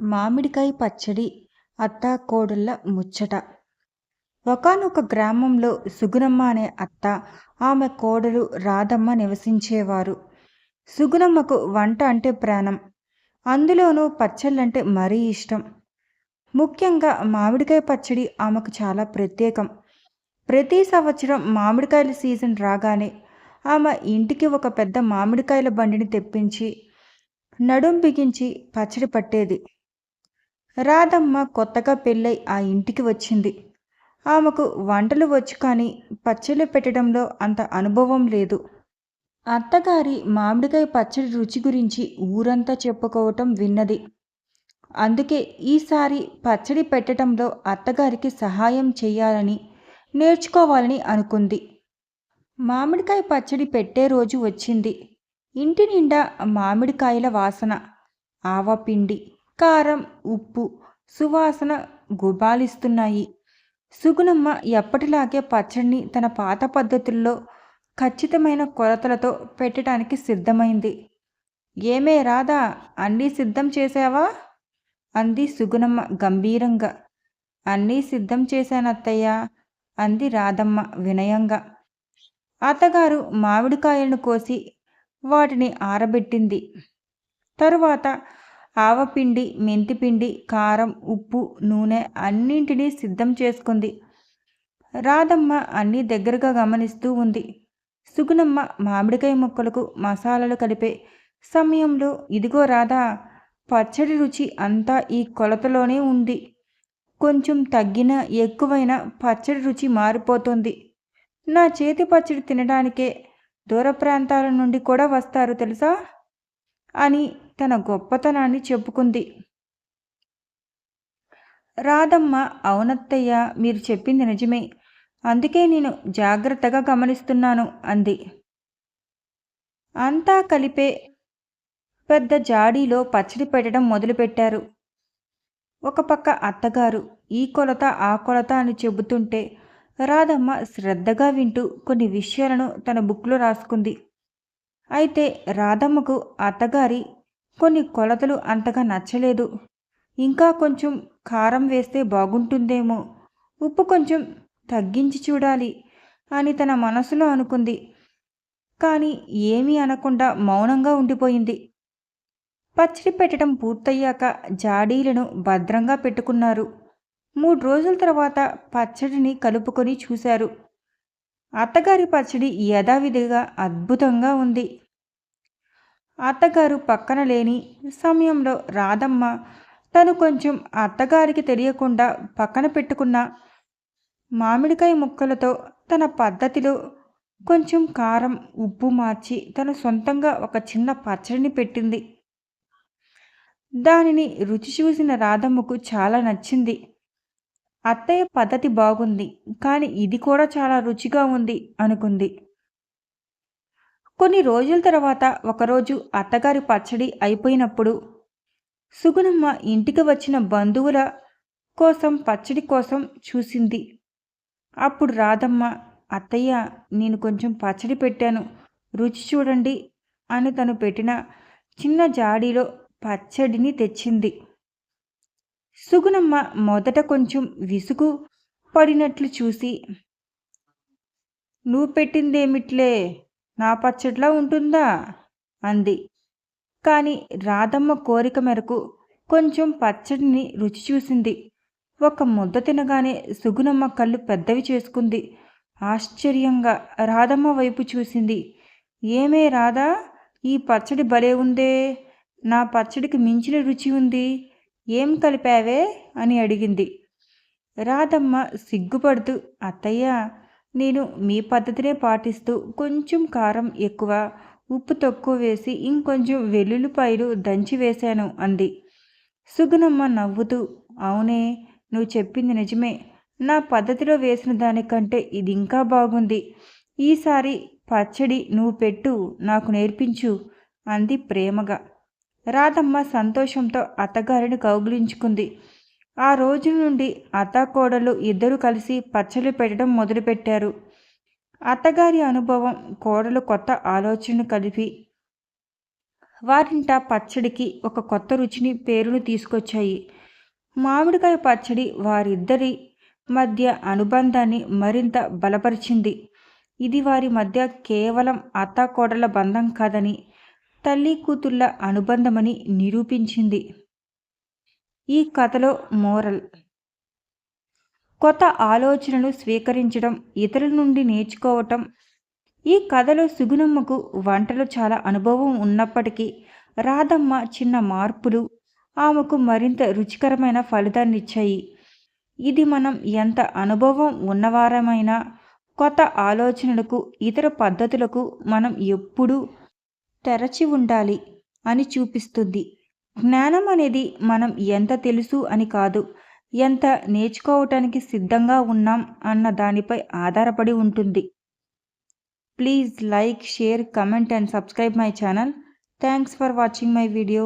మామిడికాయ పచ్చడి అత్తాకోడళ్ళ ముచ్చట. ఒకానొక గ్రామంలో సుగుణమ్మ అనే అత్త, ఆమె కోడలు రాధమ్మ నివసించేవారు. సుగుణమ్మకు వంట అంటే ప్రాణం. అందులోనూ పచ్చళ్ళంటే మరీ ఇష్టం. ముఖ్యంగా మామిడికాయ పచ్చడి ఆమెకు చాలా ప్రత్యేకం. ప్రతి సంవత్సరం మామిడికాయల సీజన్ రాగానే ఆమె ఇంటికి ఒక పెద్ద మామిడికాయల బండిని తెప్పించి నడుం బిగించి పచ్చడి పట్టేది. రాధమ్మ కొత్తగా పెళ్ళై ఆ ఇంటికి వచ్చింది. ఆమెకు వంటలు వచ్చు కానీ పచ్చళ్ళు పెట్టడంలో అంత అనుభవం లేదు. అత్తగారి మామిడికాయ పచ్చడి రుచి గురించి ఊరంతా చెప్పుకోవటం విన్నది. అందుకే ఈసారి పచ్చడి పెట్టడంలో అత్తగారికి సహాయం చేయాలని, నేర్చుకోవాలని అనుకుంది. మామిడికాయ పచ్చడి పెట్టే రోజు వచ్చింది. ఇంటి నిండా మామిడికాయల వాసన, ఆవపిండి, కారం, ఉప్పు సువాసన గుబాళిస్తున్నాయి. సుగుణమ్మ ఎప్పటిలాగే పచ్చడిని తన పాత పద్ధతుల్లో ఖచ్చితమైన కొలతలతో పెట్టడానికి సిద్ధమైంది. ఏమే రాధా, అన్నీ సిద్ధం చేశావా? అంది సుగుణమ్మ గంభీరంగా. అన్నీ సిద్ధం చేశానత్తయ్య, అంది రాధమ్మ వినయంగా. అత్తగారు మామిడికాయలను కోసి వాటిని ఆరబెట్టింది. తరువాత ఆవపిండి, మెంతిపిండి, కారం, ఉప్పు, నూనె అన్నింటినీ సిద్ధం చేసుకుంది. రాధమ్మ అన్నీ దగ్గరగా గమనిస్తూ ఉంది. సుగుణమ్మ మామిడికాయ ముక్కలకు మసాలాలు కలిపే సమయంలో, ఇదిగో రాధా, పచ్చడి రుచి అంతా ఈ కొలతలోనే ఉంది. కొంచెం తగ్గినా ఎక్కువైనా పచ్చడి రుచి మారిపోతుంది. నా చేతి పచ్చడి తినడానికే దూర ప్రాంతాల నుండి కూడా వస్తారు తెలుసా అని తన గొప్పతనాన్ని చెప్పుకుంది. రాధమ్మ, అవునత్తయ్య, మీరు చెప్పింది నిజమే. అందుకే నేను జాగ్రత్తగా గమనిస్తున్నాను అంది. అంతా కలిపే పెద్ద జాడీలో పచ్చడి పెట్టడం మొదలుపెట్టారు. ఒక పక్క అత్తగారు ఈ కొలత ఆ కొలత అని చెబుతుంటే రాధమ్మ శ్రద్ధగా వింటూ కొన్ని విషయాలను తన బుక్లో రాసుకుంది. అయితే రాధమ్మకు అత్తగారి కొన్ని కొలతలు అంతగా నచ్చలేదు. ఇంకా కొంచెం కారం వేస్తే బాగుంటుందేమో, ఉప్పు కొంచెం తగ్గించి చూడాలి అని తన మనసులో అనుకుంది. కానీ ఏమీ అనకుండా మౌనంగా ఉండిపోయింది. పచ్చడి పెట్టడం పూర్తయ్యాక జాడీలను భద్రంగా పెట్టుకున్నారు. 3 రోజుల తర్వాత పచ్చడిని కలుపుకొని చూశారు. అత్తగారి పచ్చడి యథావిధిగా అద్భుతంగా ఉంది. అత్తగారు పక్కన లేని సమయంలో రాధమ్మ తను కొంచెం అత్తగారికి తెలియకుండా పక్కన పెట్టుకున్న మామిడికాయ ముక్కలతో తన పద్ధతిలో కొంచెం కారం, ఉప్పు మార్చి తన సొంతంగా ఒక చిన్న పచ్చడిని పెట్టింది. దానిని రుచి చూసిన రాధమ్మకు చాలా నచ్చింది. అత్తయ్య పద్ధతి బాగుంది, కానీ ఇది కూడా చాలా రుచిగా ఉంది అనుకుంది. కొన్ని రోజుల తర్వాత ఒకరోజు అత్తగారి పచ్చడి అయిపోయినప్పుడు సుగుణమ్మ ఇంటికి వచ్చిన బంధువుల కోసం పచ్చడి కోసం చూసింది. అప్పుడు రాధమ్మ, అత్తయ్య, నేను కొంచెం పచ్చడి పెట్టాను, రుచి చూడండి అని తను పెట్టిన చిన్న జాడీలో పచ్చడిని తెచ్చింది. సుగుణమ్మ మొదట కొంచెం విసుగు పడినట్లు చూసి, నువ్వు పెట్టిందేమిట్లే, నా పచ్చడిలా ఉంటుందా అంది. కానీ రాధమ్మ కోరిక మేరకు కొంచెం పచ్చడిని రుచి చూసింది. ఒక ముద్ద తినగానే సుగుణమ్మ కళ్ళు పెద్దవి చేసుకుంది. ఆశ్చర్యంగా రాధమ్మ వైపు చూసింది. ఏమే రాధా, ఈ పచ్చడి భలే ఉందే, నా పచ్చడికి మించిన రుచి ఉంది, ఏం కలిపావే అని అడిగింది. రాధమ్మ సిగ్గుపడుతూ, అత్తయ్య, నేను మీ పద్ధతినే పాటిస్తూ కొంచెం కారం ఎక్కువ, ఉప్పు తక్కువ వేసి ఇంకొంచెం వెల్లుల్లిపాయలు దంచి వేశాను అంది. సుగుణమ్మ నవ్వుతూ, అవునే, నువ్వు చెప్పింది నిజమే, నా పద్ధతిలో వేసిన దానికంటే ఇది ఇంకా బాగుంది. ఈసారి పచ్చడి నువ్వు పెట్టు, నాకు నేర్పించు అంది ప్రేమగా. రాధమ్మ సంతోషంతో అత్తగారిని కౌగిలించుకుంది. ఆ రోజు నుండి అత్తాకోడళ్ళు ఇద్దరూ కలిసి పచ్చళ్ళు పెట్టడం మొదలుపెట్టారు. అత్తగారి అనుభవం, కోడలు కొత్త ఆలోచనను కలిపి వారింట పచ్చడికి ఒక కొత్త రుచిని పేరును తీసుకొచ్చాయి. మామిడికాయ పచ్చడి వారిద్దరి మధ్య అనుబంధాన్ని మరింత బలపరిచింది. ఇది వారి మధ్య కేవలం అత్తాకోడళ్ల బంధం కాదని, తల్లి కూతుళ్ళ అనుబంధమని నిరూపించింది. ఈ కథలో మోరల్: కొత్త ఆలోచనలు స్వీకరించడం, ఇతరుల నుండి నేర్చుకోవటం. ఈ కథలో సుగుణమ్మకు వంటలో చాలా అనుభవం ఉన్నప్పటికీ రాధమ్మ చిన్న మార్పులు ఆమెకు మరింత రుచికరమైన ఫలితాన్నిచ్చాయి. ఇది మనం ఎంత అనుభవం ఉన్నవారమైనా కొత్త ఆలోచనలకు, ఇతర పద్ధతులకు మనం ఎప్పుడూ తెరచి ఉండాలి అని చూపిస్తుంది. జ్ఞానం అనేది మనం ఎంత తెలుసు అని కాదు, ఎంత నేర్చుకోవటానికి సిద్ధంగా ఉన్నాం అన్న దానిపై ఆధారపడి ఉంటుంది. Please like, share, comment and subscribe my channel. Thanks for watching my video.